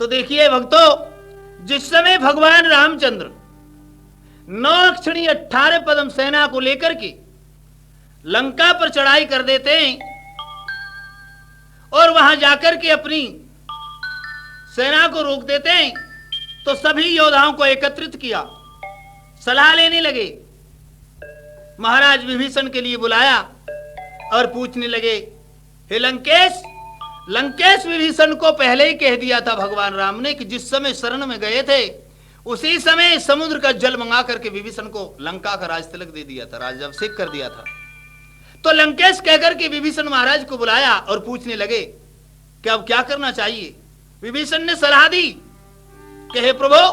तो देखिए भक्तों, जिस समय भगवान रामचंद्र 9 अक्षणी 18 पदम सेना को लेकर के लंका पर चढ़ाई कर देते हैं और वहां जाकर के अपनी सेना को रोक देते हैं, तो सभी योद्धाओं को एकत्रित किया, सलाह लेने लगे। महाराज विभीषण के लिए बुलाया और पूछने लगे, हे लंकेश, लंकेश विभीषण को पहले ही कह दिया था भगवान राम ने कि जिस समय शरण में गए थे उसी समय समुद्र का जल मंगा करके विभीषण को लंका का राज तिलक दे दिया था, राज्याभिषेक कर दिया था। तो लंकेश कहकर के विभीषण महाराज को बुलाया और पूछने लगे कि अब क्या करना चाहिए। विभीषण ने सलाह दी कि हे प्रभु,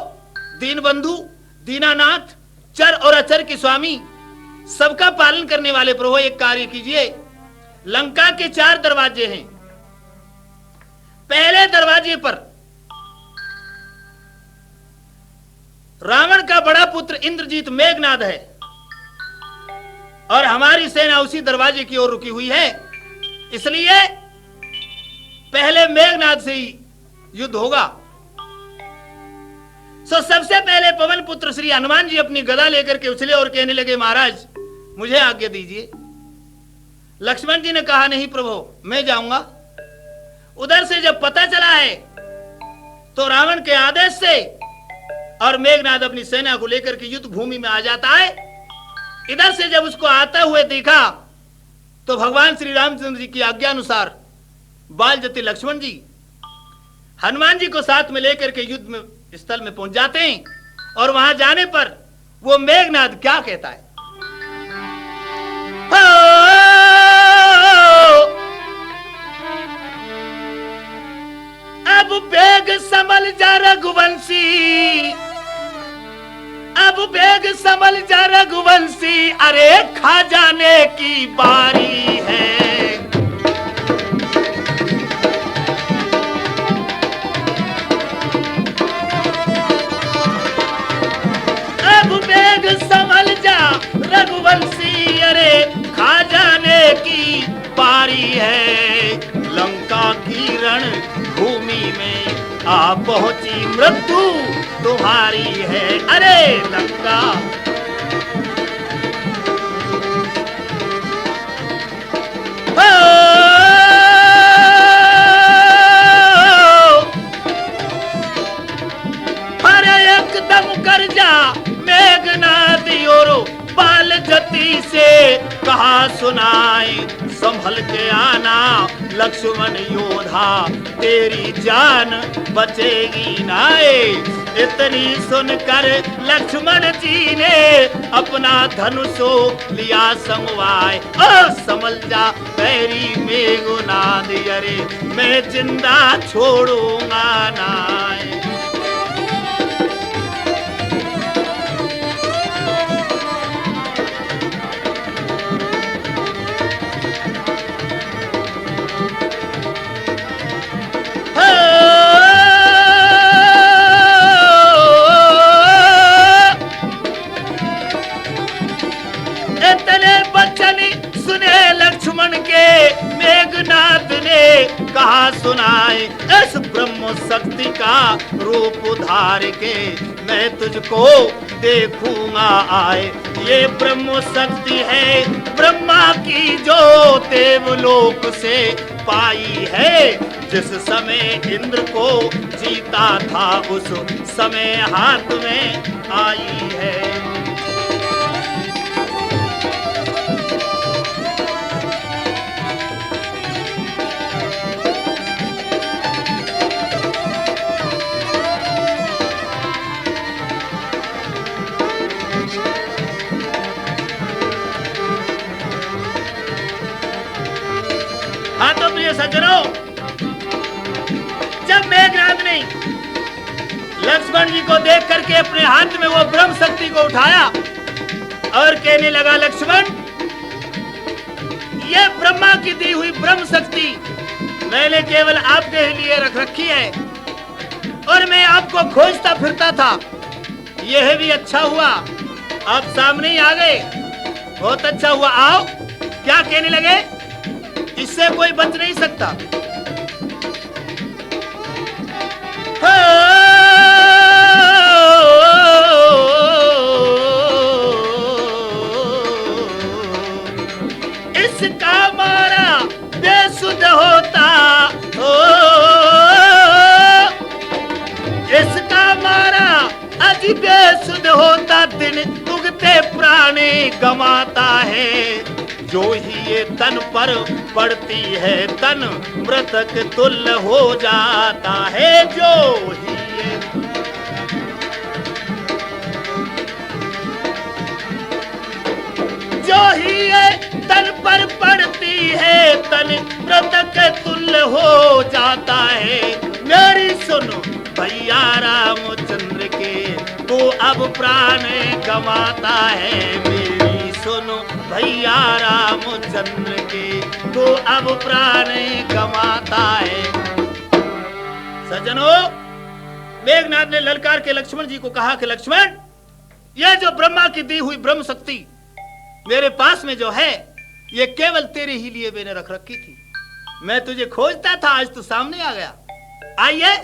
दीन बंधु, दीनानाथ, चर और अचर के स्वामी, सबका पालन करने वाले प्रभु, एक कार्य कीजिए। लंका के 4 दरवाजे हैं। पहले दरवाजे पर रावण का बड़ा पुत्र इंद्रजीत मेघनाद है और हमारी सेना उसी दरवाजे की ओर रुकी हुई है, इसलिए पहले मेघनाद से ही युद्ध होगा। सो सबसे पहले पवन पुत्र श्री हनुमान जी अपनी गदा लेकर के उछले और कहने लगे, महाराज मुझे आज्ञा दीजिए। लक्ष्मण जी ने कहा, नहीं प्रभु, मैं जाऊंगा। उधर से जब पता चला है तो रावण के आदेश से और मेघनाद अपनी सेना को लेकर के युद्ध भूमि में आ जाता है। इधर से जब उसको आता हुए देखा तो भगवान श्री रामचंद्र जी की आज्ञा अनुसार बाल जति लक्ष्मण जी हनुमान जी को साथ में लेकर के युद्ध में स्थल में पहुंच जाते हैं और वहां जाने पर वो मेघनाद क्या कहता है, अब बेग संभल जा रघुवंशी, अब बेग संभल जा रघुवंशी, अरे खा जाने की बारी है। अब बेग संभल जा रघुवंशी, अरे खा जाने की बारी है। लंका की रण भूमि में आ पहुंची मृत्यु तुम्हारी है, अरे लंका। अरे एकदम कर जा मेघनाद और बाल जति से कहा सुनाए, संभल के आना लक्ष्मण योद्धा, तेरी जान बचेगी नाए। इतनी सुनकर लक्ष्मण जी ने अपना धनुषो लिया संगवाए, ओ संभल जा पैरी मेघनाद, अरे मैं जिंदा छोड़ूंगा नाए। मेघनाथ ने कहा सुनाए, इस ब्रह्म शक्ति का रूप धार के मैं तुझको देखूंगा आए। ये ब्रह्म शक्ति है ब्रह्मा की जो देवलोक से पाई है, जिस समय इंद्र को जीता था उस समय हाथ में आई है। हाँ तो प्रिय सज्जनों, जब मेघनाद ने लक्ष्मण जी को देख करके अपने हाथ में वो ब्रह्म शक्ति को उठाया और कहने लगा, लक्ष्मण, ये ब्रह्मा की दी हुई ब्रह्म शक्ति मैंने केवल आपके लिए रख रखी है और मैं आपको खोजता फिरता था। यह भी अच्छा हुआ आप सामने ही आ गए, बहुत अच्छा हुआ। आओ। क्या कहने लगे, इससे कोई बच नहीं सकता। ही बेसुध होता दिन उगते प्राणे गमाता है। जो ही ये तन पर पड़ती है तन मृतक तुल्य हो जाता है। जो ही ये तन पर पड़ती है तन मृतक तुल्य हो जाता है। मेरी सुनो भैया रामचंद्र के तो अब प्राण गमाता है। मेरी सुनो भैया रामचंद्र के तो अब प्राण गमाता है। सज्जनों, मेघनाथ ने ललकार के लक्ष्मण जी को कहा कि लक्ष्मण, यह जो ब्रह्मा की दी हुई ब्रह्म शक्ति मेरे पास में जो है, ये केवल तेरे ही लिए मैंने रख रखी थी। मैं तुझे खोजता था, आज तू सामने आ गया। आइए,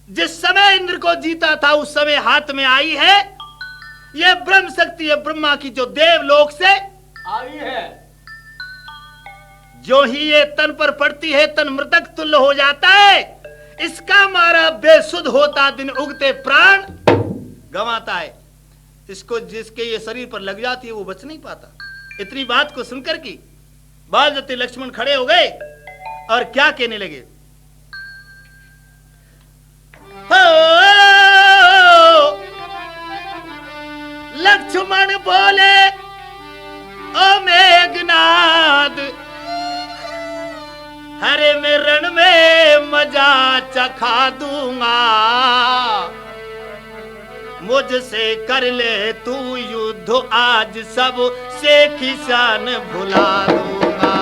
जिस समय इंद्र को जीता था उस समय हाथ में आई है यह ब्रह्म शक्ति है, ब्रह्मा की, जो देवलोक से आई है। जो ही ये तन पर पड़ती है तन मृतक तुल्य हो जाता है। इसका मारा बेसुध होता दिन उगते प्राण गंवाता है। इसको जिसके ये शरीर पर लग जाती है वो बच नहीं पाता। इतनी बात को सुनकर की बालदत्ते लक्ष्मण खड़े हो गए और क्या कहने लगे। लक्ष्मण बोले, ओ मेघनाद, हरे मैं रण में मजा चखा दूंगा। मुझसे कर ले तू युद्ध आज, सब से किसान भुला दूंगा।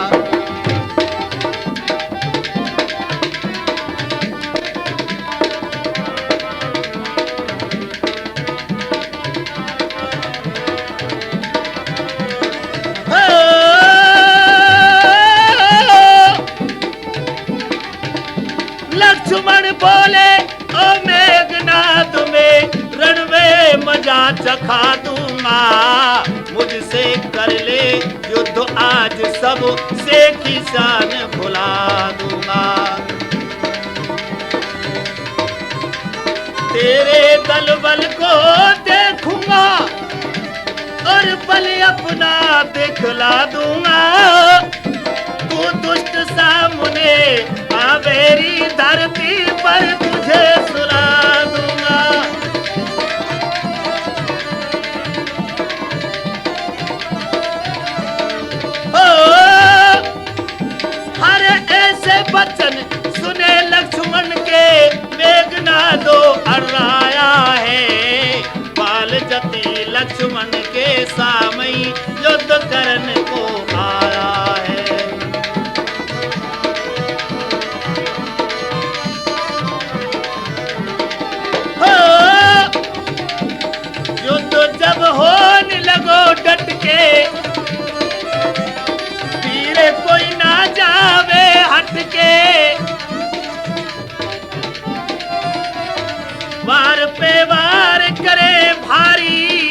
लक्ष्मण बोले, ओ मेघनाद में रण में मजा चखा दूंगा। मुझसे कर ले युद्ध आज, सब से किसान भुला दूंगा। तेरे दल बल को देखूंगा और बल अपना दिखला दूंगा। तू दुष्ट सामने मेरी धरती पर तुझे सुला दूंगा। हर ऐसे वचन सुने लक्ष्मण के मेघनादो अर्राया है। बालजती लक्ष्मण के सामने युद्ध करने को आया है। जब होने लगो डट के, पीरे कोई ना जावे हट के। वार पे वार करे भारी,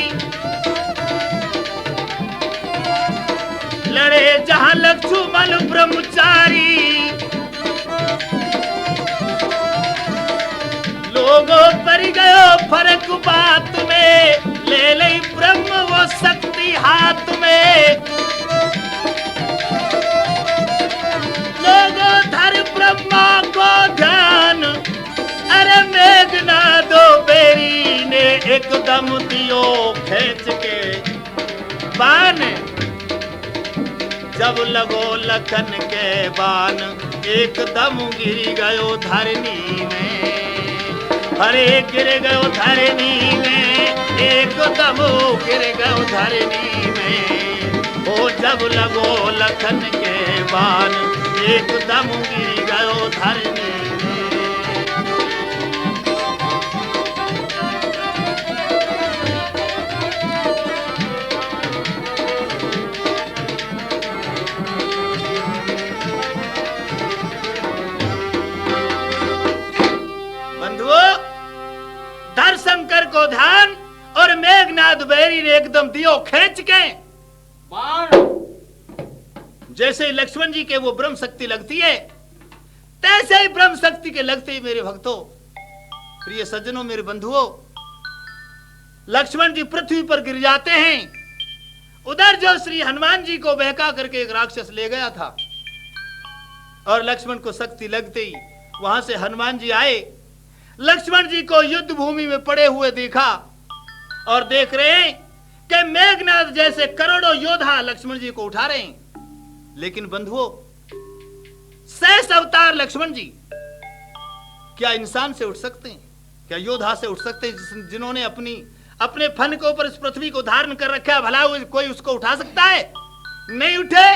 लड़े जहां लक्ष्मण ब्रह्मचारी। लोगों पर गयो फर्क बात में, ले ले ब्रह्म वो शक्ति हाथ में। लोगों धर ब्रह्मा को ध्यान, अरे मेघनादो बेरी ने एकदम दियो खींच के बाण। जब लगो लखन के बाण, एकदम गिर गयो धरनी में। अरे गिर गयो धरनी में, एकदम गिर गयो धरनी में। ओ जब लगो लखन के बाण, एकदम गिर गयो धरनी में। धरशंकर को ध्यान और मेघनाद बैरी ने एकदम दियो खींच के बाण। जैसे लक्ष्मण जी के वो ब्रह्म शक्ति लगती है, तैसे ही ब्रह्म शक्ति के लगते ही मेरे भक्तों, प्रिय सज्जनों, मेरे बंधुओं, लक्ष्मण जी पृथ्वी पर गिर जाते हैं। उधर जो श्री हनुमान जी को बहका करके एक राक्षस ले गया था और लक्ष्मण को शक्ति लगते ही वहां से हनुमान जी आए। लक्ष्मण जी को युद्ध भूमि में पड़े हुए देखा और देख रहे हैं कि मेघनाथ जैसे करोड़ों योद्धा लक्ष्मण जी को उठा रहे हैं। लेकिन बंधुओं, शेष अवतार लक्ष्मण जी क्या इंसान से उठ सकते हैं? क्या योद्धा से उठ सकते हैं जिन्होंने अपने फन के ऊपर इस पृथ्वी को धारण कर रखा है? भला कोई उसको उठा सकता है? नहीं उठे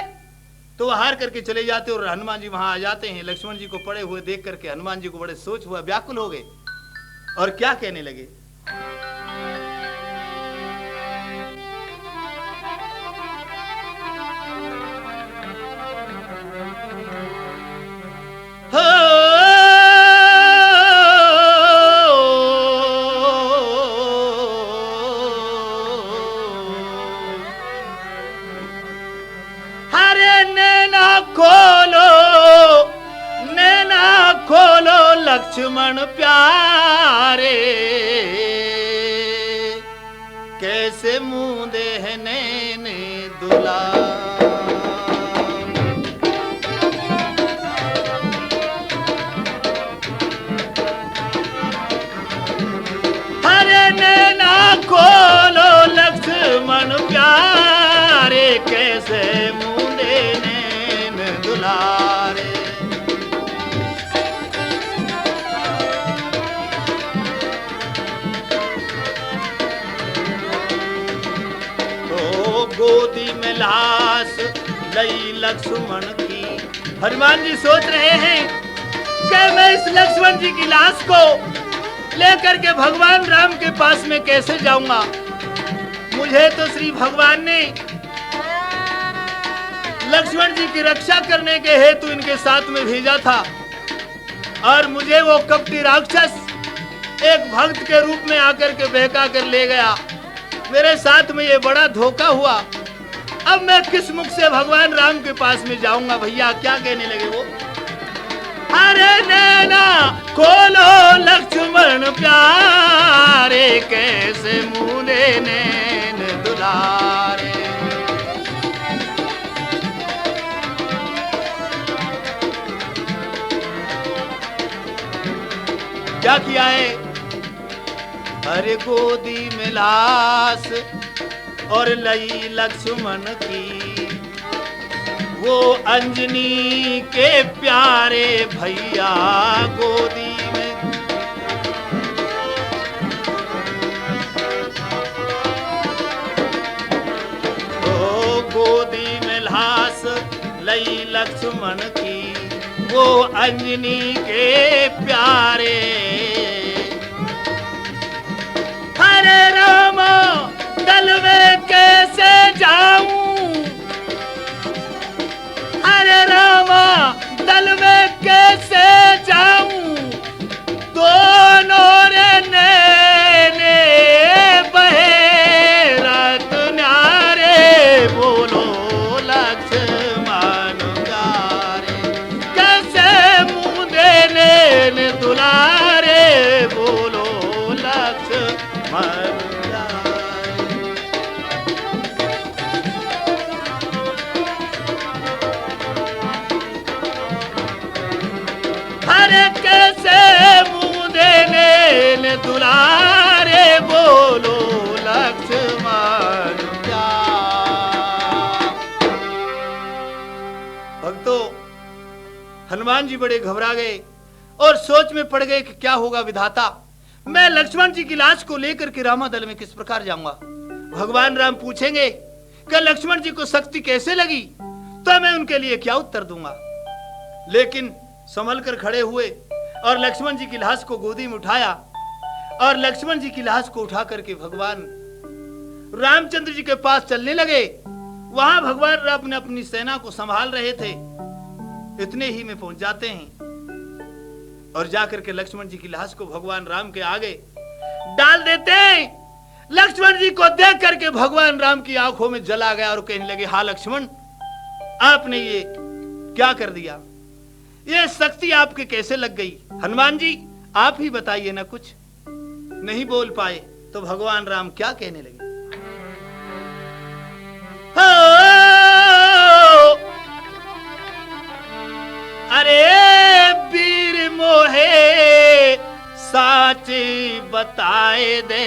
तो वह हार करके चले जाते और हनुमान जी वहां आ जाते हैं। लक्ष्मण जी को पड़े हुए देख करके हनुमान जी को बड़े सोच हुआ, व्याकुल हो गए और क्या कहने लगे। लक्ष्मण प्यारे कैसे मुंह देहने ने दुला। हरे नैना खोलो लक्ष्मण प्यारे कैसे मुंह देने ने दुलारे। गोदी में लाश लई लक्ष्मण की। हनुमान जी सोच रहे हैं कि मैं इस लक्ष्मण जी की लाश को लेकर के भगवान राम के पास में कैसे जाऊंगा। मुझे तो श्री भगवान ने लक्ष्मण जी की रक्षा करने के हेतु इनके साथ में भेजा था और मुझे वो कपटी राक्षस एक भक्त के रूप में आकर के बहका कर ले गया। मेरे साथ में ये बड़ा धोखा हुआ। अब मैं किस मुख से भगवान राम के पास में जाऊंगा? भैया क्या कहने लगे वो। अरे नैना खोलो लक्ष्मण प्यारे कैसे मुंह नैन दुलारे। क्या किया है? अरे गोदी में लाश और लई लक्ष्मण की, वो अंजनी के प्यारे भैया गोदी में। ओ गोदी में लाश लई लक्ष्मण की, वो अंजनी के प्यारे। हरे राम दल में कैसे जाऊं, हरे राम दल में कैसे जाऊं, दोनों रे नैने बहे रात न्यारे। बोलो लक्ष्मण प्यारे कैसे मुंह देने दुलारे। बोलो लक्ष्मण दुलारे। बोलो लक्ष्मण प्यारे। भक्तों, हनुमान जी बड़े घबरा गए और सोच में पड़ गए कि क्या होगा विधाता। मैं लक्ष्मण जी की लाश को लेकर के रामादल में किस प्रकार जाऊंगा। भगवान राम पूछेंगे कि लक्ष्मण जी को शक्ति कैसे लगी, तो मैं उनके लिए क्या उत्तर दूंगा। लेकिन संभल कर खड़े हुए और लक्ष्मण जी की लाश को गोदी में उठाया और लक्ष्मण जी की लाश को उठा करके भगवान रामचंद्र जी के पास चलने लगे। वहां भगवान राम ने अपनी सेना को संभाल रहे थे। इतने ही में पहुंच जाते हैं और जाकर के लक्ष्मण जी की लाश को भगवान राम के आगे डाल देते हैं। लक्ष्मण जी को देख करके भगवान राम की आंखों में जल आ गया और कहने लगे, हाँ लक्ष्मण, आपने ये क्या कर दिया? ये शक्ति आपके कैसे लग गई? हनुमान जी आप ही बताइए ना। कुछ नहीं बोल पाए। तो भगवान राम क्या कहने लगे, हो अरे वीर मोहे साच बताए दे,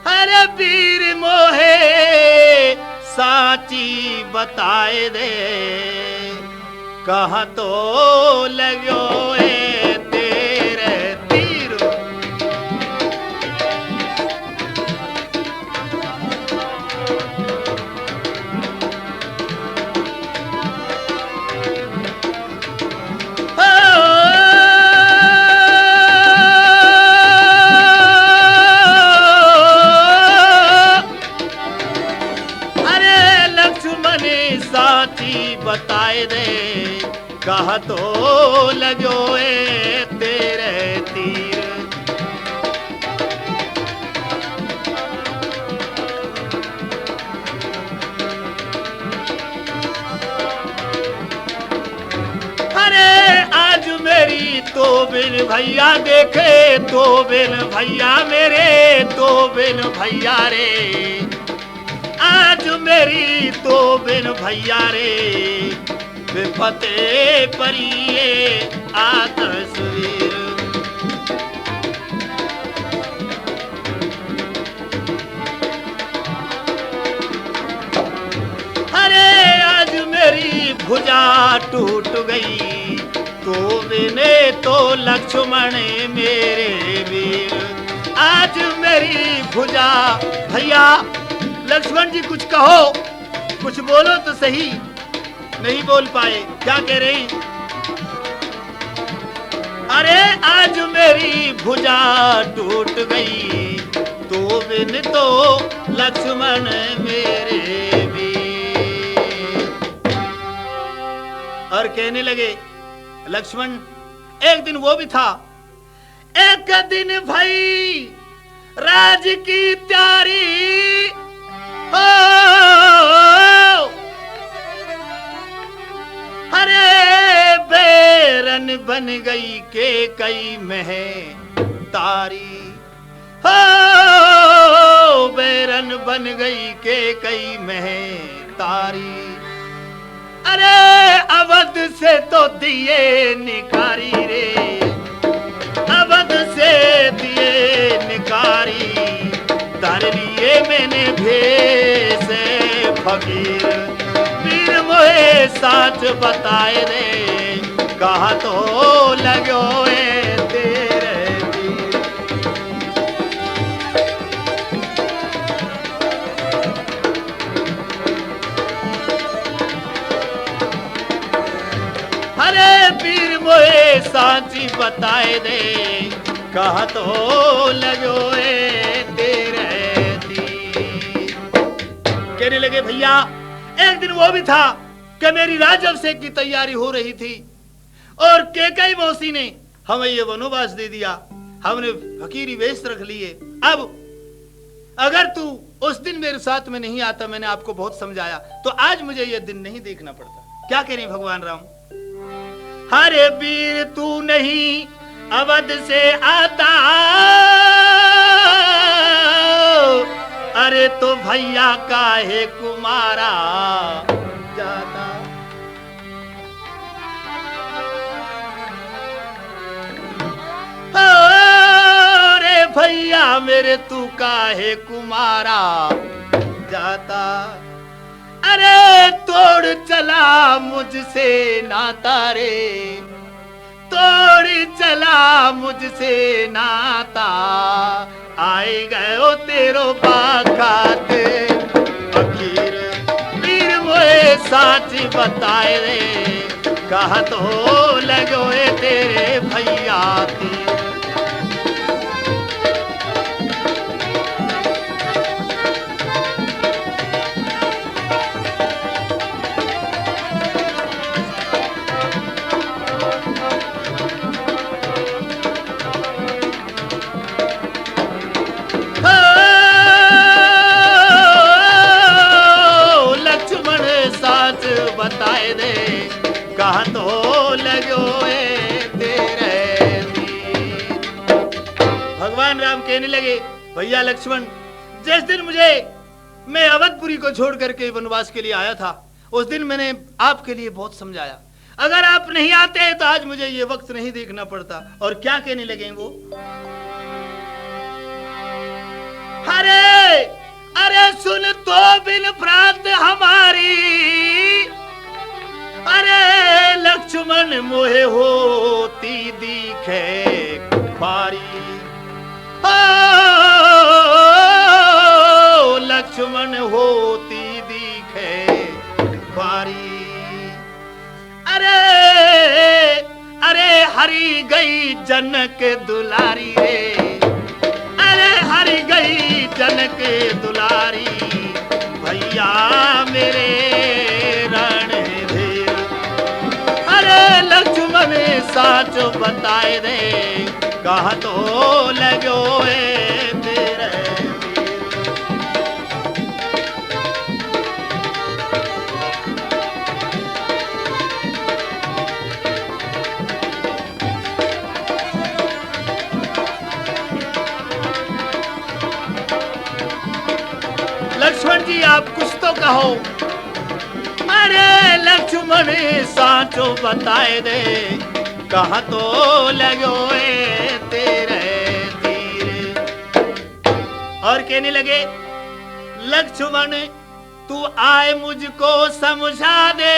अरे वीर मोहे साची बताए दे, कहाँ तो लगो ए तेरे तीर। बताए दे, कहा तो लगो ए तेरे तीर। अरे आज मेरी तो बिन भैया देखे, तो बिन भैया मेरे, तो बिन भैया रे, आज मेरी तो बिन भैया रे, विपते परिए आतसवीर। अरे आज मेरी भुजा टूट गई, तो बिने तो लक्ष्मण मेरे वीर। आज मेरी भुजा, भैया लक्ष्मण जी कुछ कहो, कुछ बोलो तो सही। नहीं बोल पाए, क्या कह रहे हैं, अरे आज मेरी भुजा टूट गई, तो बिन तो लक्ष्मण मेरे वीर। और कहने लगे लक्ष्मण, एक दिन वो भी था, एक दिन भाई राज की त्यारी, अरे बेरन बन गई के कई मह तारी, हो बेरन बन गई के कई मह तारी। अरे अवध से तो दिए निकारी रे, अवध से दिए निकारी, धर लिए मैंने भेष फकीर। वीर मोहे साच बताए दे, कहा तो लगो ए तेरे तीर। अरे वीर मोहे साची बताए दे, कहा तो लगो ए तेरे तीर। कहने लगे भैया एक दिन वो भी था कि मेरी राजअभिषेक की तैयारी हो रही थी, और केकई मौसी ने हमें ये वनवास दे दिया, हमने फकीरी वेश रख लिए। अब अगर तू उस दिन मेरे साथ में नहीं आता, मैंने आपको बहुत समझाया, तो आज मुझे ये दिन नहीं देखना पड़ता। क्या कह रहे भगवान राम, हरे वीर तू नहीं अवध से आता, अरे तो भैया काहे कुमारा जाता। अरे भैया मेरे तू काहे कुमारा जाता, अरे तोड़ चला मुझसे नाता रे, तोड़ चला मुझसे नाता, आए गयो तेरो बाकात फकीर। वीर मोए साच बताए रे, कहा तो लगो तेरे भैया तीर। बताए दे, कहा तो लगो ए तेरे भगवान राम कहने लगे, भैया लक्ष्मण, जिस दिन मैं अवधपुरी को छोड़ करके वनवास के लिए आया था, उस दिन मैंने आपके लिए बहुत समझाया। अगर आप नहीं आते तो आज मुझे ये वक्त नहीं देखना पड़ता। और क्या कहने लगे वो, अरे अरे सुन तो बिन प्रात हमारी, अरे लक्ष्मण मोहे होती दिखे बारी, लक्ष्मण होती दिखे बारी। अरे अरे हरी गई जनक दुलारी रे, अरे हरी गई जनक दुलारी, भैया मेरे रणधीर। अरे लक्ष्मण साच बताए दे, कहा तो लगो तेरे। लक्ष्मण जी आप कुछ तो कहो। अरे लक्ष्मण साचो बताए दे, कहा तो लगो तेरे तीर। और कहने लगे, लक्ष्मण तू आए मुझको समझा दे,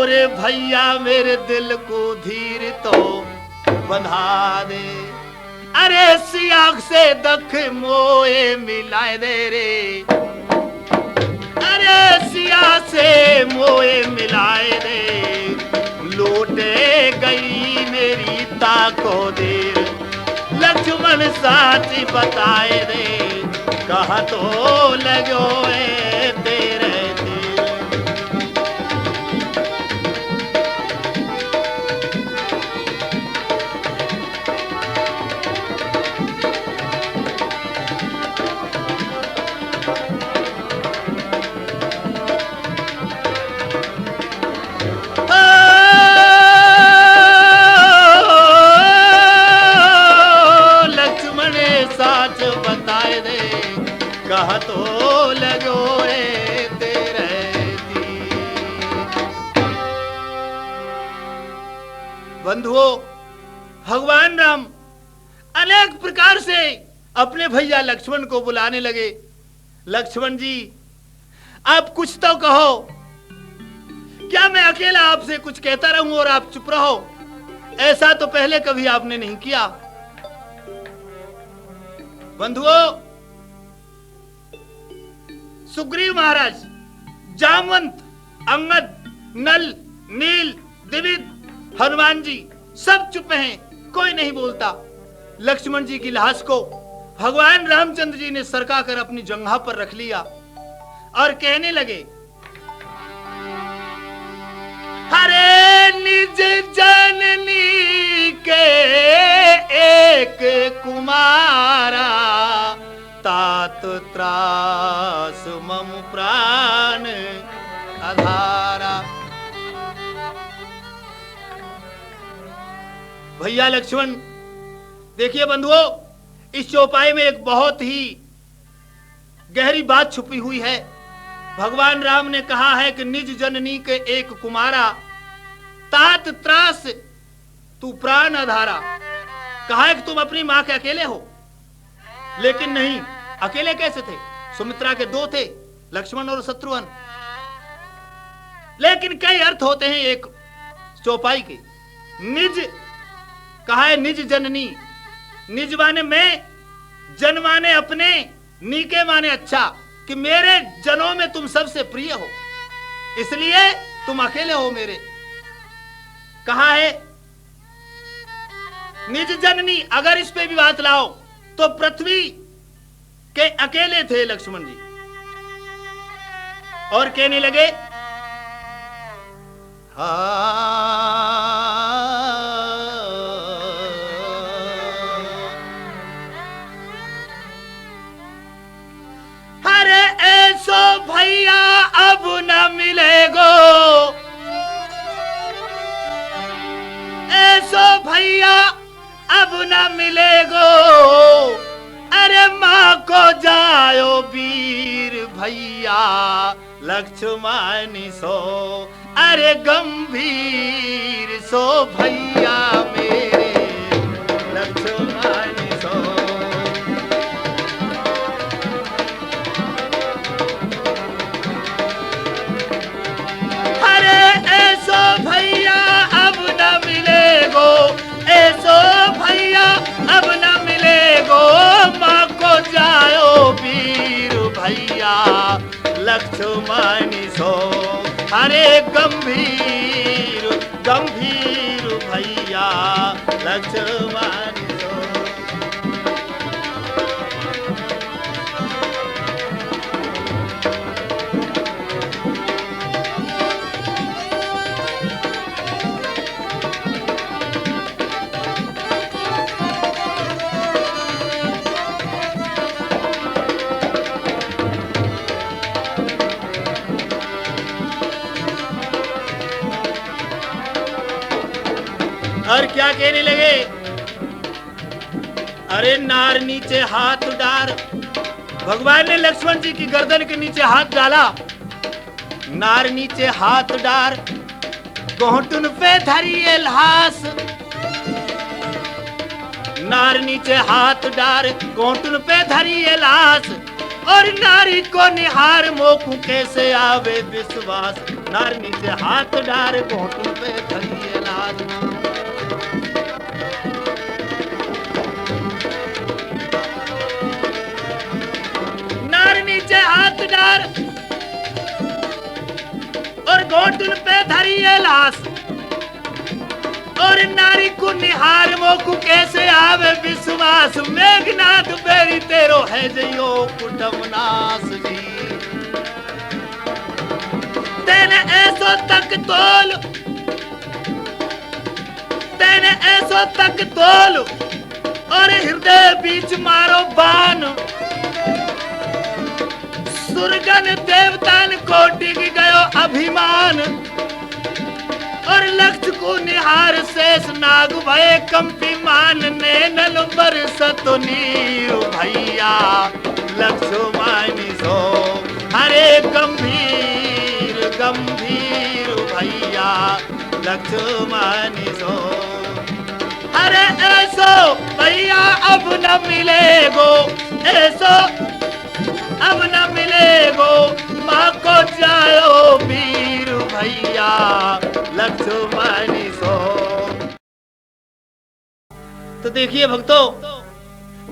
रे भैया मेरे दिल को धीर तो बंधा दे। अरे सियाग से दख मोए मिलाए दे रे, अरे सिया से मोए मिलाए दे, लौटे गई मेरी ताको देर। लक्ष्मण साच बताए दे, कहा तो लगो तेरे दिल। कहा तो लगो तेरे तीर। बंधुओं, भगवान राम अनेक प्रकार से अपने भैया लक्ष्मण को बुलाने लगे। लक्ष्मण जी आप कुछ तो कहो, क्या मैं अकेला आपसे कुछ कहता रहूं और आप चुप रहो? ऐसा तो पहले कभी आपने नहीं किया। बंधुओं, सुग्रीव महाराज, जामवंत, अंगद, नल, नील, द्विविद, हनुमान जी सब चुप हैं, कोई नहीं बोलता। लक्ष्मण जी की लाश को भगवान रामचंद्र जी ने सरका कर अपनी जंघा पर रख लिया और कहने लगे, हरे निज जननी के एक कुमारा, तात त्रास मम प्राण आधारा। भैया लक्ष्मण, देखिए बंधुओं, इस चौपाई में एक बहुत ही गहरी बात छुपी हुई है। भगवान राम ने कहा है कि निज जननी के एक कुमारा, तात त्रास तू प्राण आधारा। कहा है कि तुम अपनी मां के अकेले हो, लेकिन नहीं, अकेले कैसे थे? सुमित्रा के दो थे, लक्ष्मण और शत्रुघ्न। लेकिन कई अर्थ होते हैं एक चौपाई के। निज कहा है, निज जननी, निज माने मैं, जन माने अपने, नीके माने अच्छा, कि मेरे जनों में तुम सबसे प्रिय हो, इसलिए तुम अकेले हो मेरे। कहा है निज जननी, अगर इस पे भी बात लाओ तो पृथ्वी के अकेले थे लक्ष्मण जी। और कहने लगे, अरे ऐसो भैया अब न मिलेगो, न मिलेगो, अरे माँ को जायो वीर भैया लक्ष्मण सो, अरे गंभीर सो भैया मेरे लक्ष्मण सो। अरे ऐसो भैया अब न मिलेगो, ऐसो भैया अब न मिलेगो, माँ को जायो वीर भैया लक्ष्मण सो, अरे गंभीर गंभीर भैया लक्ष्मण सो। और क्या कहने लगे, अरे नार नीचे हाथ डार, भगवान ने लक्ष्मण जी की गर्दन के नीचे हाथ डाला, नार नीचे हाथ डार, घोंटुन पे धरिए लाश, नार नीचे हाथ डार, घोंटुन पे धरिए लाश, और नारी को निहार मोखू कैसे आवे विश्वास, नार नीचे हाथ डार, घोंटुन पे धरिए लाश। नीचे हाथ डार और घोंटुन पे धरिए लाश, और नारी को निहार मोकू कैसे आवे विश्वास, मेघनाथ बेरी तेरो है जयो कुटमनास जी, तेने ऐसो तक तोल, तेने ऐसो तक तोल, और हृदय बीच मारो बान, सुरगन देवतान को टिक गयो अभिमान, और लक्ष्य को निहार शेष नाग भय कंपीमान, नैनल बरसत नीर भैया लक्ष्मण सो, अरे गंभीर गंभीर भैया लक्ष्मण सो, अरे ऐसो भैया अब न मिलेगो, ऐसो अब न मिलेगो, माँ को जायो वीर भैया लक्ष्मण सो। तो देखिए भक्तों,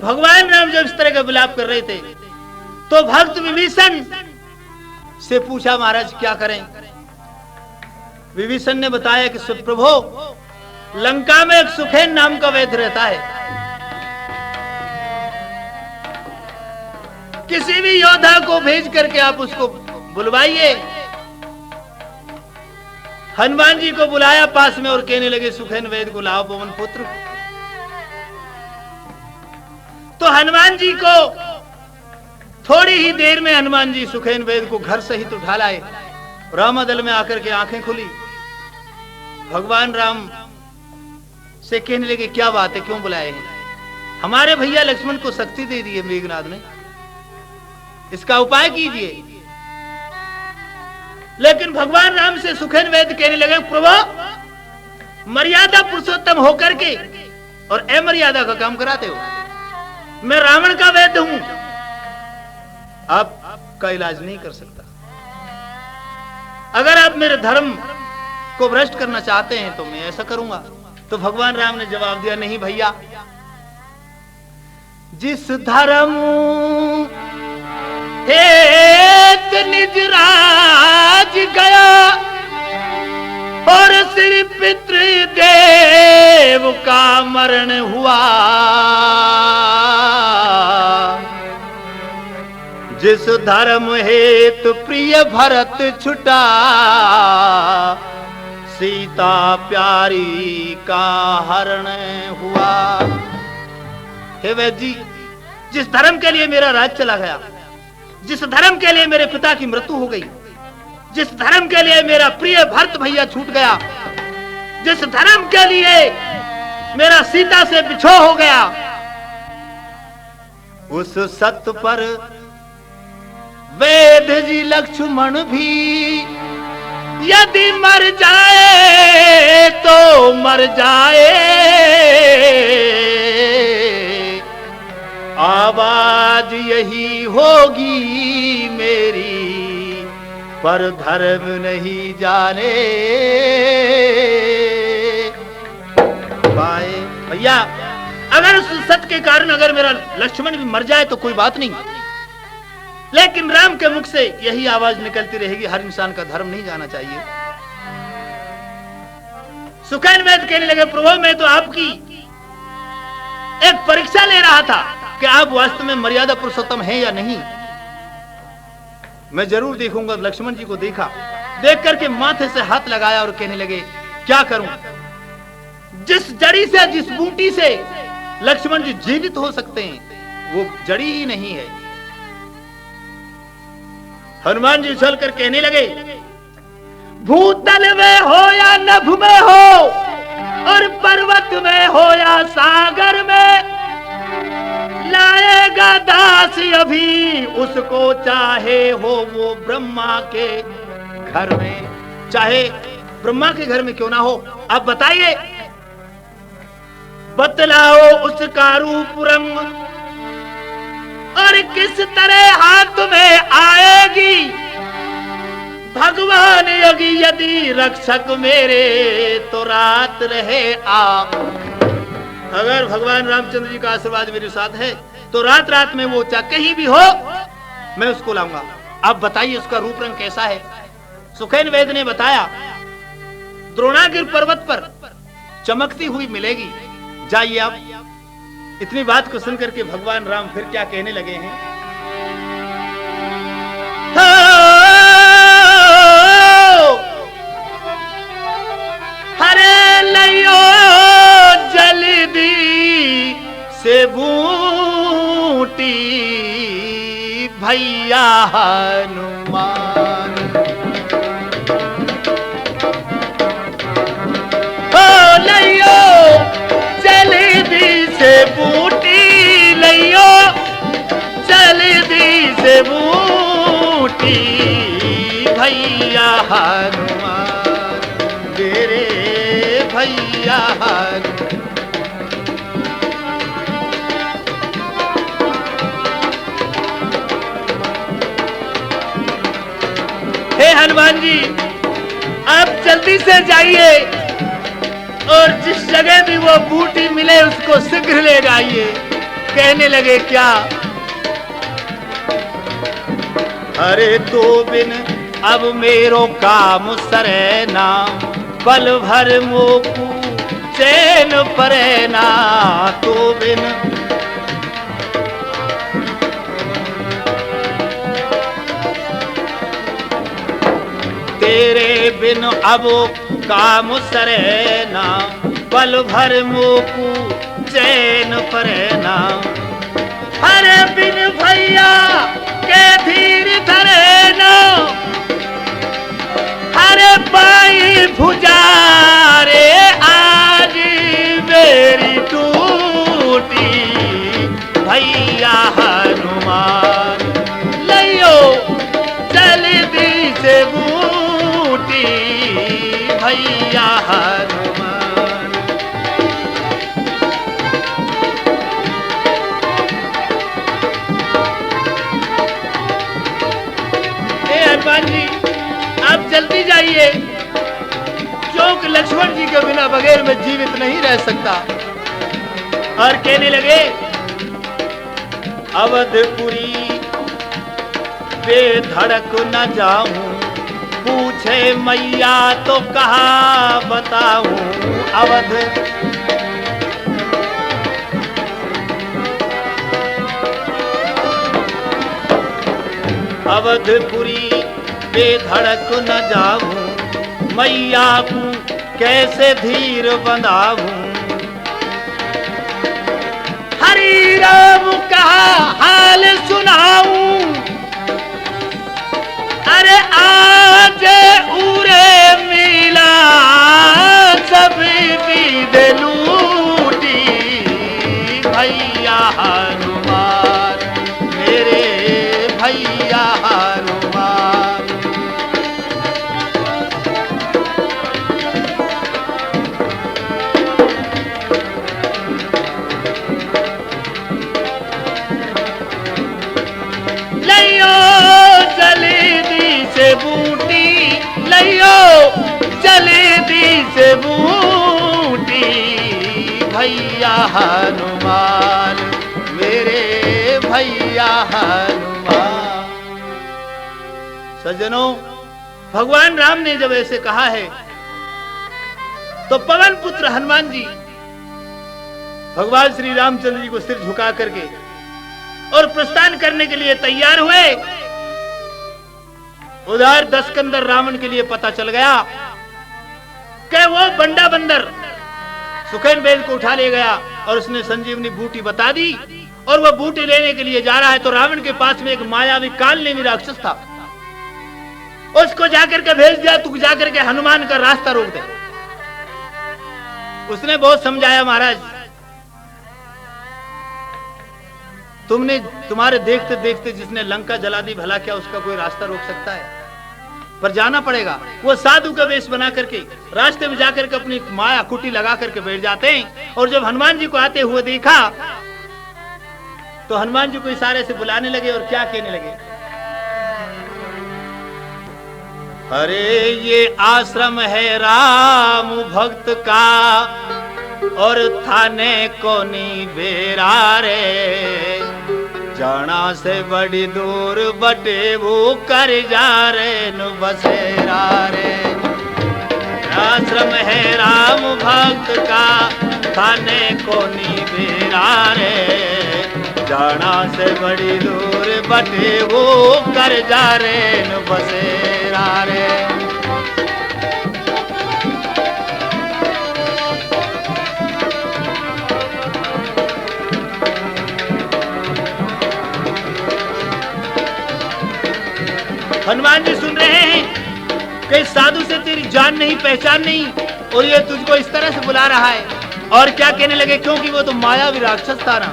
भगवान राम जब इस तरह का विलाप कर रहे थे तो भक्त विभीषण से पूछा महाराज क्या करें। विभीषण ने बताया कि प्रभु लंका में एक सुखेन नाम का वैद्य रहता है, किसी भी योद्धा को भेज करके आप उसको बुलवाइए। हनुमान जी को बुलाया पास में और कहने लगे सुखेन वैद्य को लाओ पवन पुत्र। तो हनुमान जी को थोड़ी ही देर में हनुमान जी सुखेन वैद्य को घर सहित उठा लाए। रामदल में आकर के आंखें खुली, भगवान राम से कहने लगे क्या बात है, क्यों बुलाए हैं? हमारे भैया लक्ष्मण को शक्ति दे दी है मेघनाथ ने, इसका उपाय कीजिए। लेकिन भगवान राम से सुखेन वैद्य कहने लगे प्रभु मर्यादा पुरुषोत्तम होकर के और अमर्यादा का काम कराते हो। मैं रावण का वैद्य हूं, आपका इलाज नहीं कर सकता। अगर आप मेरे धर्म को भ्रष्ट करना चाहते हैं तो मैं ऐसा करूंगा। तो भगवान राम ने जवाब दिया नहीं भैया, जिस धर्म हेत निज राज गया और श्री पितृदेव का मरण हुआ, जिस धर्म हेतु प्रिय भरत छुटा, सीता प्यारी का हरण हुआ। हे वैद्य जी, जिस धर्म के लिए मेरा राज चला गया, जिस धर्म के लिए मेरे पिता की मृत्यु हो गई, जिस धर्म के लिए मेरा प्रिय भरत भैया छूट गया, जिस धर्म के लिए मेरा सीता से बिछो हो गया। उस सत पर वेद जी लक्ष्मण भी यदि मर जाए तो मर जाए, आवाज यही होगी मेरी, पर धर्म नहीं जाने पाए। भैया अगर उस सत्य के कारण अगर मेरा लक्ष्मण भी मर जाए तो कोई बात नहीं, लेकिन राम के मुख से यही आवाज निकलती रहेगी, हर इंसान का धर्म नहीं जाना चाहिए। सुखैन वैद्य कहने लगे, प्रभु मैं तो आपकी एक परीक्षा ले रहा था कि आप वास्तव में मर्यादा पुरुषोत्तम हैं या नहीं। मैं जरूर देखूंगा। लक्ष्मण जी को देखा, देख करके माथे से हाथ लगाया और कहने लगे, क्या करूं? जिस जड़ी से, जिस बूटी से लक्ष्मण जी जीवित हो सकते हैं वो जड़ी ही नहीं है। हनुमान जी उछल कर कहने लगे, भूतल में हो या नभ में हो, और पर्वत में हो या सागर में, लाएगा दास अभी उसको, चाहे हो वो ब्रह्मा के घर में, चाहे ब्रह्मा के घर में क्यों ना हो। अब बताइए, बतलाओ उसका रूप रंग और किस तरह हाथ में आएगी, भगवान योगी यदि रक्षक मेरे, तो रात रहे आप। अगर भगवान रामचंद्र जी का आशीर्वाद मेरे साथ है तो रात रात में वो चाहे कहीं भी हो मैं उसको लाऊंगा। आप बताइए उसका रूप रंग कैसा है। सुखैन वैद्य ने बताया, द्रोणागिर पर्वत पर चमकती हुई मिलेगी। जाइए आप। इतनी बात को सुनकर के भगवान राम फिर क्या कहने लगे हैं, हरे लियो जल्दी से बूटी भैया हनुमान, लियो जल्दी से बूटी, लियो जल्दी से बूटी भैया हनुमान, मेरे भैया हनुमान। हे हनुमान जी, आप जल्दी से जाइए और जिस जगह भी वो बूटी मिले उसको शीघ्र ले जाइए। कहने लगे, क्या? अरे तो बिन अब मेरो काम सरेना, बल भर मोकू चैन परेना, तो बिन तेरे बिन अब काम सरेना, बल भर मोकू चैन परेना, हरे बिन भैया के धीर धरेना, हरे बाई भुजारे आज मेरी टूटी भैया हनुमान, लियो जल्दी से बूटी भैया हनुमान। हनुमान जी आप जल्दी जाइए, क्योंकि लक्ष्मण जी के बिना बगैर में जीवित नहीं रह सकता। और कहने लगे, अवधपुरी बेधड़क न जाऊं, पूछे मैया तो कहा बताऊं, अवधपुरी बेधड़क न जाऊं, मैया को कैसे धीर बंधाऊं, हरि राम कहा हाल सुनाऊं, अरे आज उरे मिला सभी विध लूटी चले दी से बूटी भैया हनुमान, मेरे भैया हनुमान। सज्जनों, भगवान राम ने जब ऐसे कहा है तो पवन पुत्र हनुमान जी भगवान श्री रामचंद्र जी को सिर झुका करके और प्रस्थान करने के लिए तैयार हुए। उधर दशकंदर रावण के लिए पता चल गया कि वो बंडा बंदर सुखेन वेद को उठा ले गया और उसने संजीवनी बूटी बता दी और वह बूटी लेने के लिए जा रहा है। तो रावण के पास में एक मायावी कालनेमी राक्षस था, उसको जाकर के भेज दिया, तू जाकर के हनुमान का रास्ता रोक दे। उसने बहुत समझाया, महाराज तुम्हारे देखते देखते जिसने लंका जला दी, भला क्या उसका कोई रास्ता रोक सकता है? पर जाना पड़ेगा। वो साधु का वेश बना करके रास्ते में जाकर के अपनी माया कुटी लगा करके बैठ जाते हैं। और जब हनुमान जी को आते हुए देखा तो हनुमान जी को इशारे से बुलाने लगे और क्या कहने लगे, अरे ये आश्रम है राम भक्त का और थाने कोनी बेरा रे, जाना से बड़ी दूर बटे वो कर जा रे नु बसेरा रे। आश्रम है राम भक्त का थाने कोनी बेरा रे, जाना से बड़ी दूर बटे वो कर जा रे नु बसेरा रे। हनुमान जी सुन रहे हैं कि साधु से तेरी जान नहीं पहचान नहीं और ये तुझको इस तरह से बुला रहा है। और क्या कहने लगे, क्योंकि वो तो मायावी राक्षस था ना।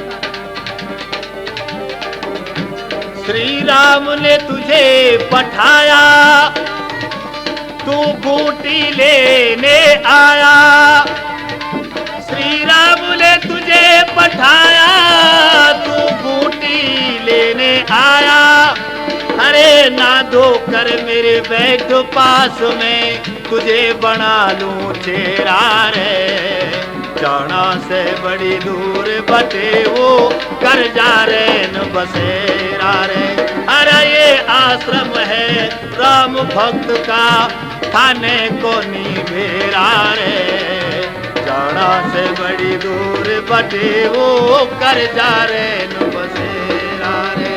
श्री राम ने तुझे पठाया, तू बूटी लेने आया। श्री राम ने तुझे पठाया, तू बूटी लेने आया। अरे ना धोकर मेरे बैठो पास में, तुझे बना लूं चेहरा रे, जाना से बड़ी दूर बटे वो कर जा रे न बसेरा रे। अरे ये आश्रम है राम भक्त का थाने कोनी बेरा रे, जाना से बड़ी दूर बटे वो कर जा रे न बसेरा रे।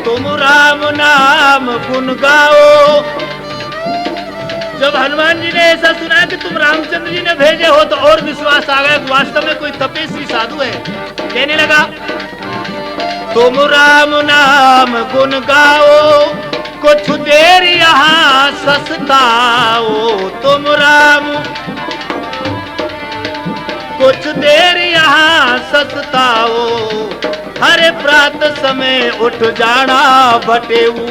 तुम राम नाम गुण गाओ। जब हनुमान जी ने ऐसा सुना कि तुम रामचंद्र जी ने भेजे हो तो और विश्वास आ गया, वास्तव में कोई तपस्वी साधु है। कहने लगा, तुम राम नाम गुण गाओ, कुछ देर यहाँ सस्ताओ। तुम राम कुछ देर यहाँ सस्ताओ, हरे प्रात समय उठ जाना बटेऊ,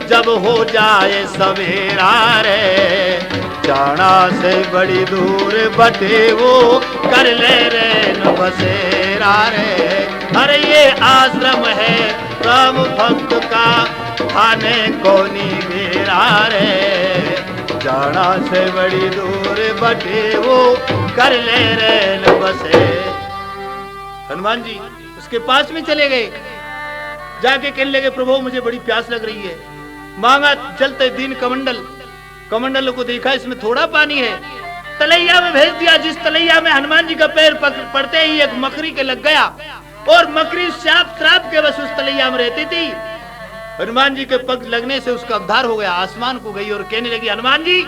जब हो जाए सवेरा रे, जाना से बड़ी दूर बटेऊ कर ले रे न बसेरा रे। अरे ये आश्रम है राम भक्त का थाने कोनी बेरा रे, जाना से बड़ी दूर बटेऊ कर ले रे न बसे। हनुमान जी उसके पास में चले गए, जाके कहने लगे, प्रभु मुझे बड़ी प्यास लग रही है। मांगा चलते दिन कमंडल को देखा, इसमें थोड़ा पानी है, तलैया में भेज दिया। जिस तलैया में हनुमान जी का पैर पड़ते ही एक मकड़ी के लग गया और मकड़ी शाप श्राप के बस उस तलैया में रहती थी। हनुमान जी के पग लगने से उसका उद्धार हो गया, आसमान को गई और कहने लगी, हनुमान जी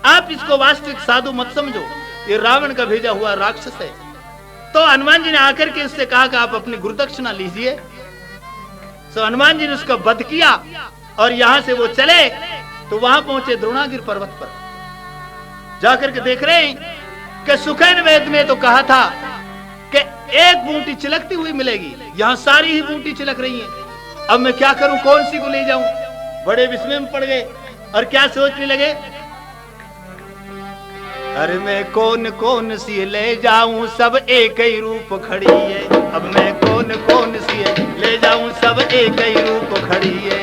आप इसको वास्तविक साधु मत समझो, ये रावण का भेजा हुआ राक्षस है। तो हनुमान जी ने आकर के उससे कहा कि आप अपनी गुरुदक्षिणा लीजिए। तो हनुमान जी ने उसका वध किया और यहां से वो चले तो वहां पहुंचे द्रोणागिर पर्वत पर। जाकर के देख रहे हैं कि सुखेन वेद ने तो कहा था कि एक बूटी चिलकती हुई मिलेगी, यहां सारी ही बूटी चिलक रही है। अब मैं क्या करूं, कौन सी को ले जाऊं? बड़े विस्मय में पड़ गए और क्या सोचने लगे अरे मैं कौन कौन सी ले जाऊं सब एक ही रूप खड़ी है। अब मैं कौन कौन सी ले जाऊं सब एक ही रूप खड़ी है।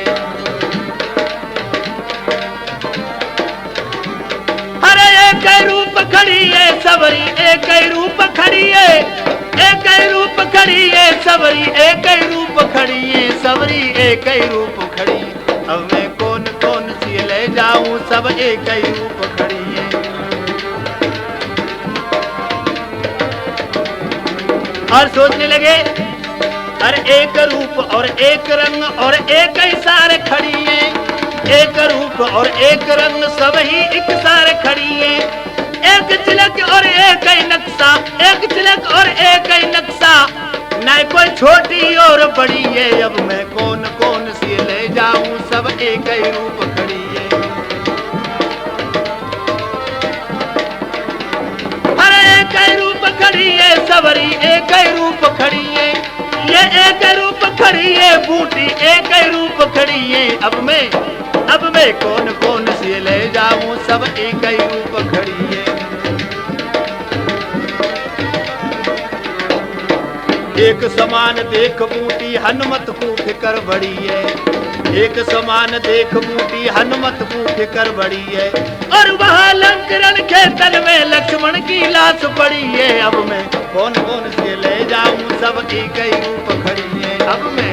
अरे एक ही रूप खड़ी है सबरी एक ही रूप खड़ी है। एक ही रूप खड़ी है सबरी एक ही रूप खड़ी है। सबरी एक ही रूप खड़ी है। अब मैं कौन कौन सी ले जाऊं सब एक ही रूप खड़ी है। और सोचने लगे अरे एक रूप और एक रंग और एक ही सारे खड़ी है। एक रूप और एक रंग सब ही एक सारे खड़ी है। एक चिलक और एक ही नक्शा एक चिलक और एक ही नक्शा न कोई छोटी और बड़ी है। अब मैं कौन कौन सी ले जाऊं सब एक ही रूप खड़ी है। अरे एक ही रूप खड़ी है सबरी एक ही रूप खड़ी है। ये एक ही रूप खड़ी है बूटी एक ही रूप खड़ी है। अब मैं कौन कौन सी ले जाऊं सब एक ही रूप खड़ी है। एक समान देख बूटी हनुमत को फिकर बड़ी है। एक समान देख बूटी हनुमत को फिकर बड़ी है। और वहां लंकरण के तल में लक्ष्मण की लाश पड़ी है। अब मैं कौन कौन से ले जाऊं सब एक ही रूप खड़ी है। अब मैं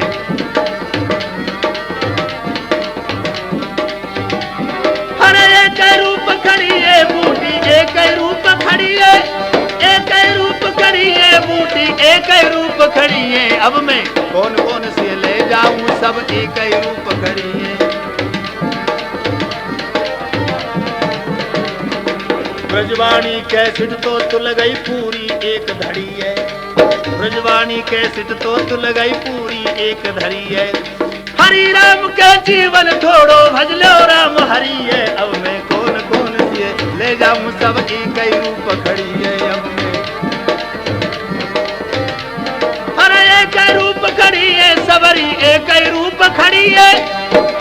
अरे एक ही रूप खड़ी है बूटी एक ही रूप खड़ी है। एक ही रूप खड़ी है बूटी एक ही रूप खड़ी है। अब मैं कौन कौन से ले जाऊं सब एक ही रूप खड़ी है। ब्रजवाणी कैसिट तो तुल गई पूरी एक धड़ी है। ब्रजवाणी कैसिट तो तुल गई पूरी एक धड़ी है। हरि राम के जीवन थोड़ो भजलो राम हरि है। अब मैं कौन कौन से ले जाऊं सब एक ही रूप खड़ी है। अब मैं अरे एक ही रूप खड़ी है सबरी एक ही रूप खड़ी है।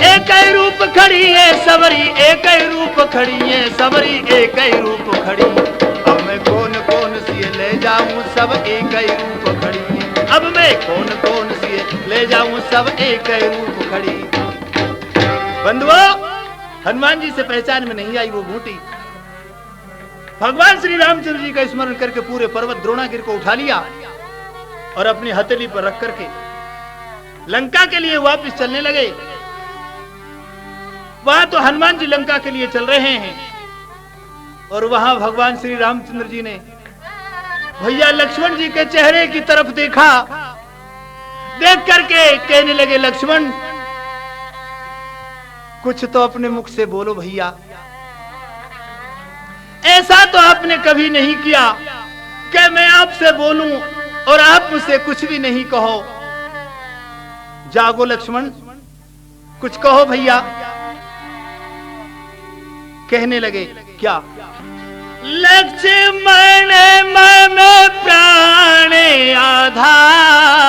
एक ही रूप खड़ी है सबरी एक ही रूप खड़ी है। सबरी एक ही रूप खड़ी है। अब मैं कौन कौन सी ले जाऊं सब एक ही रूप खड़ी है। अब मैं कौन कौन सी ले जाऊं सब एक ही रूप खड़ी। बंधुओं हनुमान जी से पहचान में नहीं आई वो बूटी। भगवान श्री रामचंद्र जी का स्मरण करके पूरे पर्वत द्रोणागिरि को उठा लिया और अपनी हथेली पर रख करके लंका के लिए वापस चलने लगे। वहां तो हनुमान जी लंका के लिए चल रहे हैं और वहां भगवान श्री रामचंद्र जी ने भैया लक्ष्मण जी के चेहरे की तरफ देखा। देख करके कहने लगे लक्ष्मण कुछ तो अपने मुख से बोलो भैया। ऐसा तो आपने कभी नहीं किया कि मैं आपसे बोलूं और आप मुझसे कुछ भी नहीं कहो। जागो लक्ष्मण कुछ कहो भैया। कहने लगे क्या? लक्ष्मण मम प्राण आधारे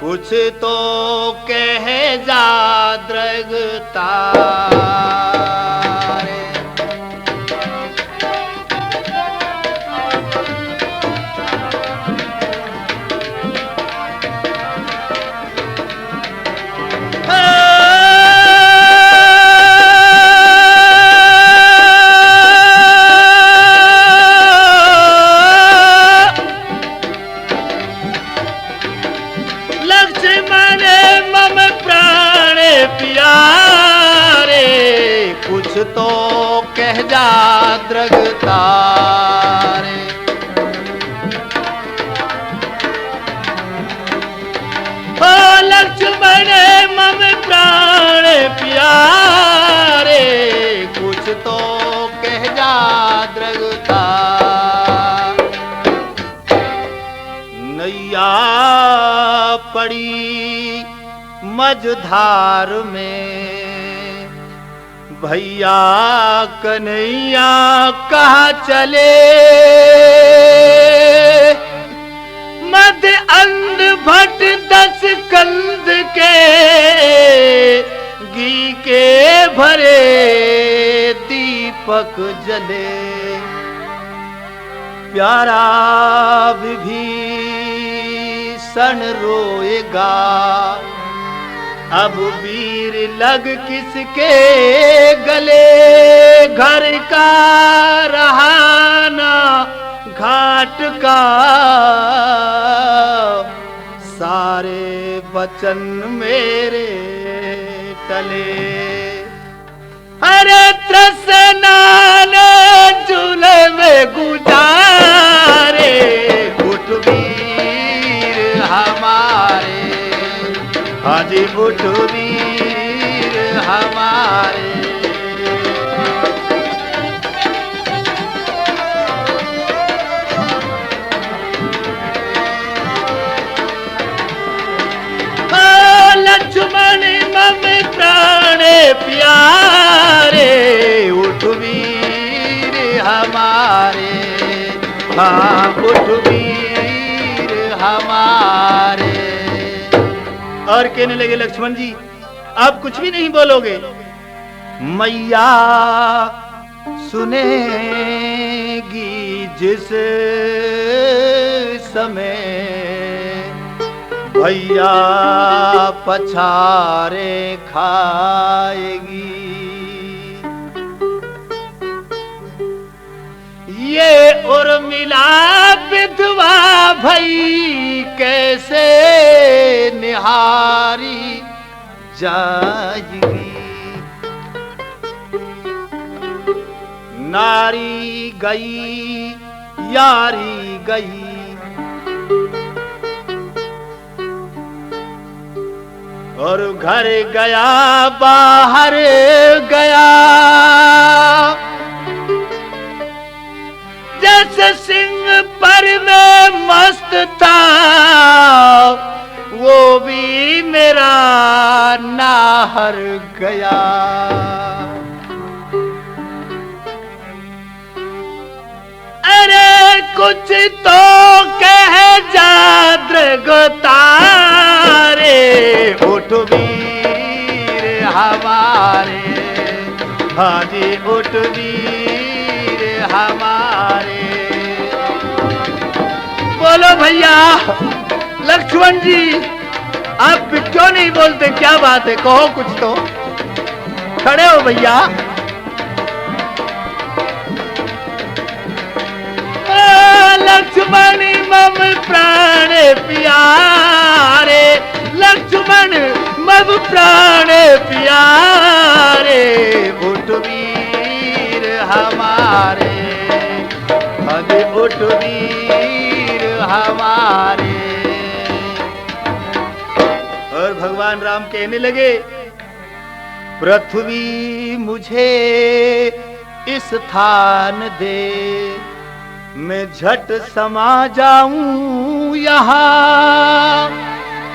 कुछ तो कह जा दृगता। तो कह जा दृगता रे। ओ लक्ष्मण मम प्राण प्यारे कुछ तो कह जा दृगता। नैया पड़ी मझधार में भैया कन्हैया कहाँ चले। मद अंध भट 10 कंद के घी के भरे दीपक जले, प्यारा विभीषण रोएगा, अब वीर लग किसके गले। घर का रहाना घाट का, सारे वचन मेरे टले। अरे तृष्णा ने झूले में गुजारे, उठ वीर हमारे, हाजी उठ वीर हमारे। लक्ष्मण मम प्राण प्यारे, उठ वीर हमारे, हाँ उठ वीर हमारे। और कहने लगे लक्ष्मण जी आप कुछ भी नहीं बोलोगे? मैया सुनेगी जिस समय, भैया पछारे खाएगी। ये उर्मिला विधवा भई कैसे निहारी जाएगी। नारी गई यारी गई, और घर गया बाहर गया। जैसे सिंह पर में मस्त था, वो भी मेरा नाहर गया। अरे कुछ तो कह जा दृगतारे, उठ वीर हमारे, हाजी उठ वीर हमारे। बोलो भैया लक्ष्मण जी आप क्यों नहीं बोलते? क्या बात है, कहो कुछ तो। खड़े हो भैया। लक्ष्मण मम प्राण प्यारे, लक्ष्मण मम प्राण प्यारे, उठ वीर हमारे, हमें उठ वीर हमारे। और भगवान राम कहने लगे पृथ्वी मुझे इस स्थान दे, मैं झट समा जाऊं यहाँ।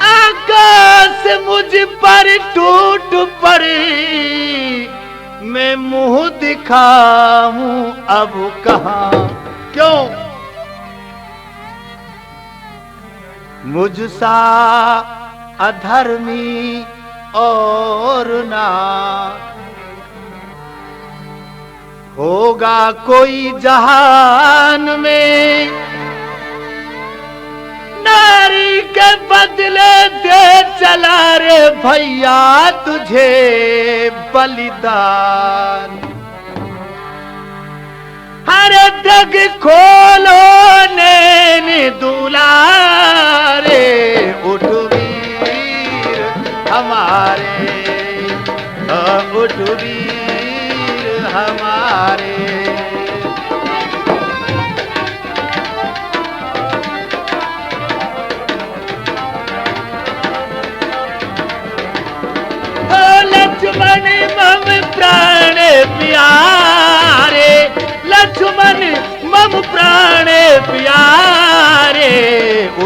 आकाश मुझ पर टूट पड़े, मैं मुंह दिखाऊं अब कहाँ। क्यों मुझसा अधर्मी और ना होगा कोई जहान में। नारी के बदले दे चला रे भैया तुझे बलिदान। हर दग खोलो नैन दुलारे, उठ वीर हमारे, उठ वीर हमारे। लक्ष्मण मम प्राण प्यारे, लक्ष्मण मम प्राण प्यारे,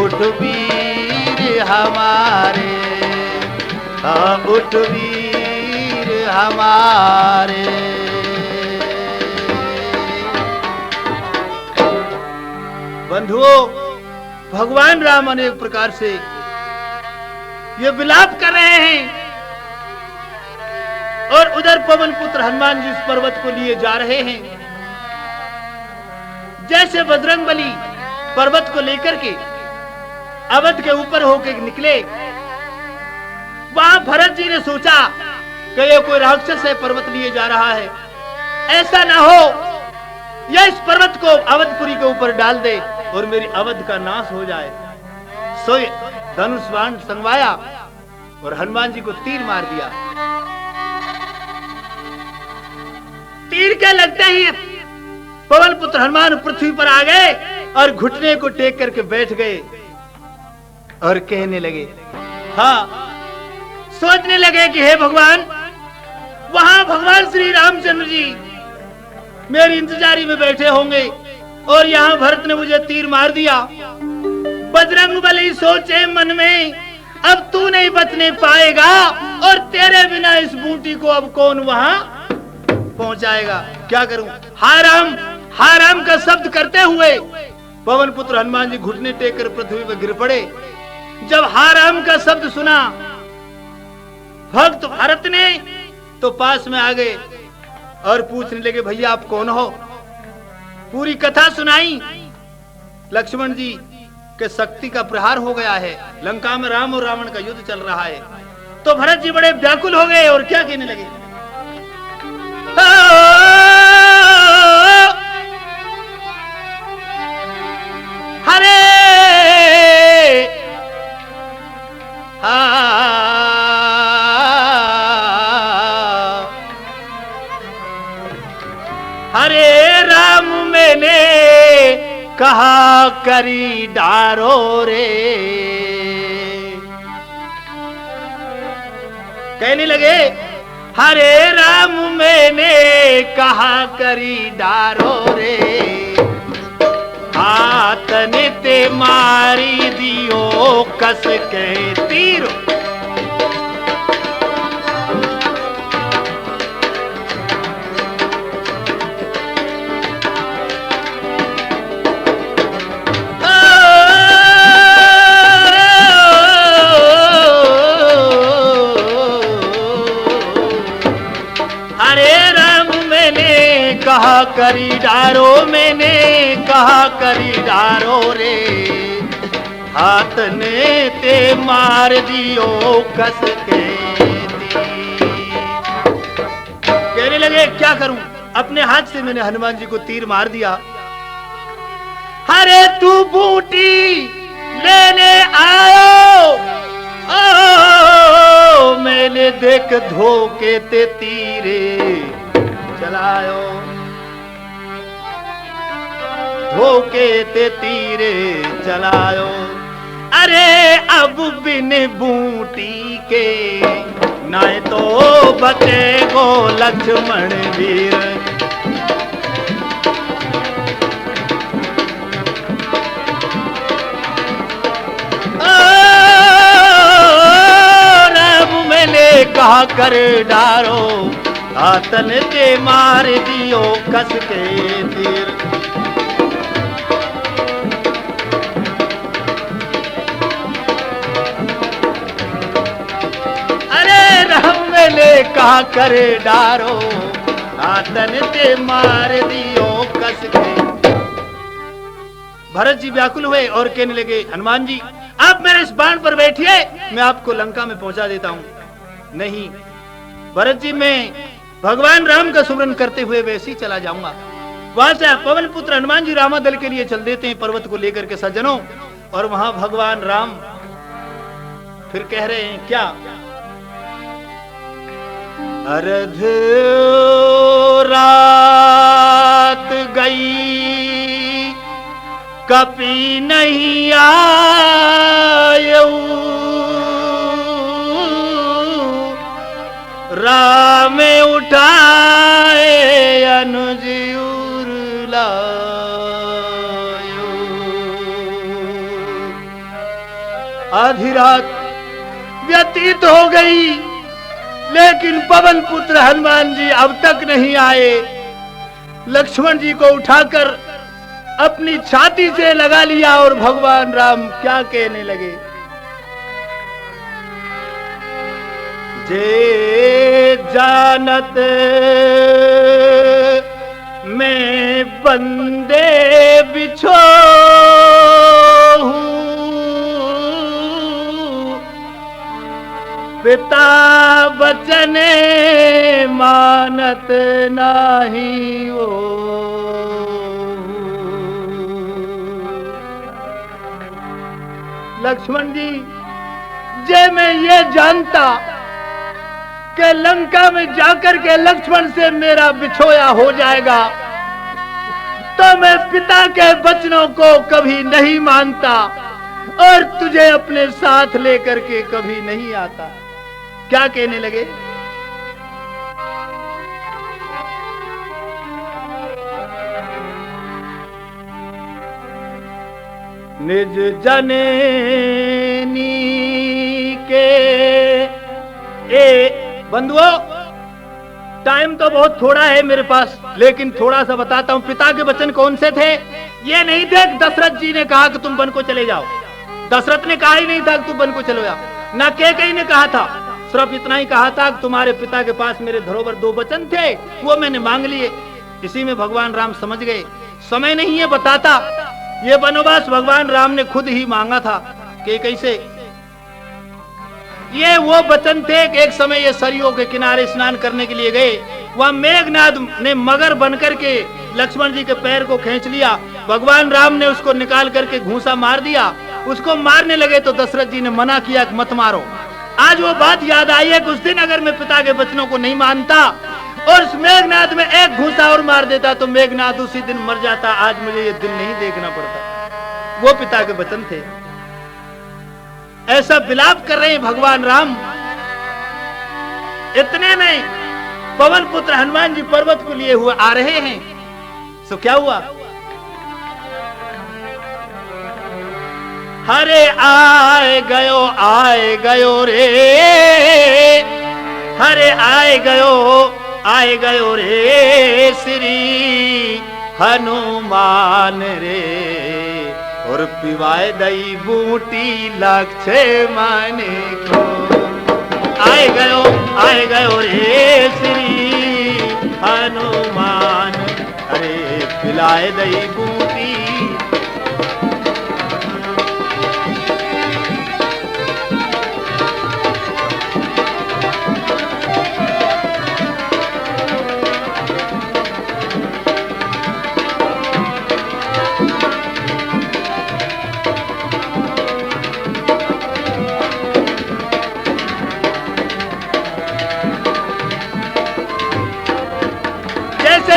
उठ वीर हमारे, उठ वीर हमारे। बंधुओं भगवान राम अनेक प्रकार से ये विलाप कर रहे हैं और उधर पवन पुत्र हनुमान जी उस पर्वत को लिए जा रहे हैं। जैसे बजरंगबली पर्वत को लेकर के अवध के ऊपर होकर निकले, वहां भरत जी ने सोचा कि ये कोई राक्षस है, पर्वत लिए जा रहा है, ऐसा ना हो यह इस पर्वत को अवधपुरी के ऊपर डाल दे और मेरी अवध का नाश हो जाए। सो धनुष बाण संगवाया और हनुमान जी को तीर मार दिया। तीर के लगते ही पवन पुत्र हनुमान पृथ्वी पर आ गए और घुटने को टेक करके बैठ गए और कहने लगे, हाँ, सोचने लगे कि हे भगवान, वहां भगवान श्री रामचंद्र जी मेरी इंतजारी में बैठे होंगे और यहां भरत ने मुझे तीर मार दिया। बजरंगबली सोचे मन में, अब तू नहीं बचने पाएगा और तेरे बिना इस बूटी को अब कौन वहां पहुंचाएगा। क्या करूं? हाय राम का शब्द करते हुए पवन पुत्र हनुमान जी घुटने टेक कर पृथ्वी पर गिर पड़े। जब हाय राम का शब्द सुना भक्त भरत ने तो पास में आ गए और पूछने लगे, भैया आप कौन हो? पूरी कथा सुनाई। लक्ष्मण जी के शक्ति का प्रहार हो गया है, लंका में राम और रावण का युद्ध चल रहा है। तो भरत जी बड़े व्याकुल हो गए और क्या कहने लगे, हरे हरे राम मैंने कहा करी डारो रे। कहने लगे, हरे राम मैंने कहा करी डारो रे, हाथ ने ते मारी दियो कस के तीर। कहा करी डारो, मैंने कहा करी डारो रे, हाथ ने ते मार दियो कस के तीर। कहने लगे, क्या करूं? अपने हाथ से मैंने हनुमान जी को तीर मार दिया। अरे तू बूटी लेने आयो, ओ मैंने देख धोखे ते तीरे चलायो, धोखे ते तीरे चलायो। अरे अब बिन बूटी के नाय तो बचे गो लक्ष्मण वीर। राम मैंने कहा कर डारो, हाथन ते मार दियो कस के तीर। अरे राम मैंने कहा कर डारो, हाथन ते मार दियो कस के। भरत जी व्याकुल हुए और कहने लगे, हनुमान जी आप मेरे इस बाण पर बैठिए, मैं आपको लंका में पहुंचा देता हूं। नहीं भरत जी, मैं भगवान राम का सुमरन करते हुए वैसे ही चला जाऊंगा। वहां से पवन पुत्र हनुमान जी रामादल के लिए चल देते हैं पर्वत को लेकर के सज्जनों, और वहां भगवान राम फिर कह रहे हैं क्या, अर्ध रात गई कपि नहीं आयऊ, राम उठाए अनुज लायो। आधी रात व्यतीत हो गई, लेकिन पवन पुत्र हनुमान जी अब तक नहीं आए। लक्ष्मण जी को उठाकर अपनी छाती से लगा लिया और भगवान राम क्या कहने लगे, जे जानत मैं बंदे बिछो पिता बचन मानत नाही हो। लक्ष्मण जी, जे मैं ये जानता कि लंका में जाकर के लक्ष्मण से मेरा बिछोया हो जाएगा, तो मैं पिता के वचनों को कभी नहीं मानता और तुझे अपने साथ लेकर के कभी नहीं आता। क्या कहने लगे? निज जननी के बंधुओं, टाइम तो बहुत थोड़ा है मेरे पास, लेकिन थोड़ा सा बताता हूं। पिता के वचन कौन से थे? ये नहीं थे कि दशरथ जी ने कहा कि तुम वन को चले जाओ। दशरथ ने कहा ही नहीं था कि तुम वन को चलो जाओ, ना कैकेयी ने कहा था। सिर्फ इतना ही कहा था कि तुम्हारे पिता के पास मेरे धरोहर 2 वचन थे, वो मैंने मांग लिए। इसी में भगवान राम समझ गए। समय नहीं है बताता, ये वनवास भगवान राम ने खुद ही मांगा था। कैकेयी से ये वो वचन थे कि एक समय ये सरयू के किनारे स्नान करने के लिए गए। वहां मेघनाद ने मगर बनकर के लक्ष्मण जी के पैर को खींच लिया। भगवान राम ने उसको निकाल करके घूंसा मार दिया। उसको मारने लगे तो दशरथ जी ने मना किया कि मत मारो। आज वो बात याद आई है कि उस दिन अगर मैं पिता के वचनों को नहीं मानता और उस मेघनाद में एक घूंसा और मार देता तो मेघनाद उसी दिन मर जाता। आज मुझे ये दिन नहीं देखना पड़ता। वो पिता के वचन थे। ऐसा विलाप कर रहे हैं भगवान राम। इतने नहीं, पवन पुत्र हनुमान जी पर्वत को लिए हुए आ रहे हैं। सो क्या हुआ? हरे आए गयो रे, हरे आए गयो रे श्री हनुमान रे, और पिवाए दई बूटी लक्ष्मण को। आए गयो रे श्री हनुमान, अरे पिलाए दई बूटी।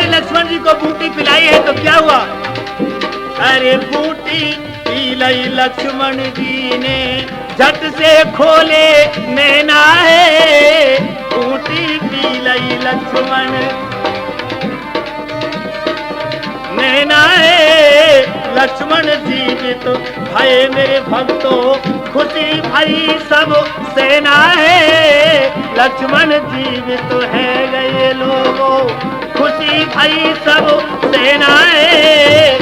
लक्ष्मण जी को बूटी पिलाई है तो क्या हुआ? अरे बूटी पी लई लक्ष्मण जी ने, झट से खोले नैना है। बूटी पी लई लक्ष्मण नैना है। लक्ष्मण जीवित भय मेरे भक्तों, खुशी भई सब सेना है। लक्ष्मण जीवित है गए लोगों, खुशी भई सब सेनाएं।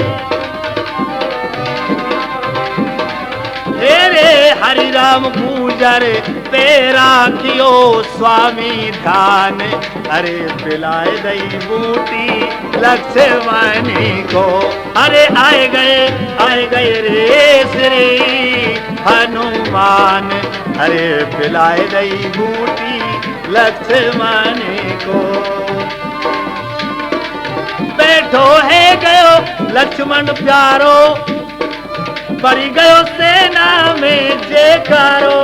तेरे हरि राम पूजर पे राखियो स्वामी ध्यान, अरे पिलाए दई बूटी लक्ष्मण को। अरे आए गए रे श्री हनुमान, अरे पिलाए दई बूटी लक्ष्मण को। बैठो है गयो लक्ष्मण प्यारो, पड़ी गयो सेना में जयकारो।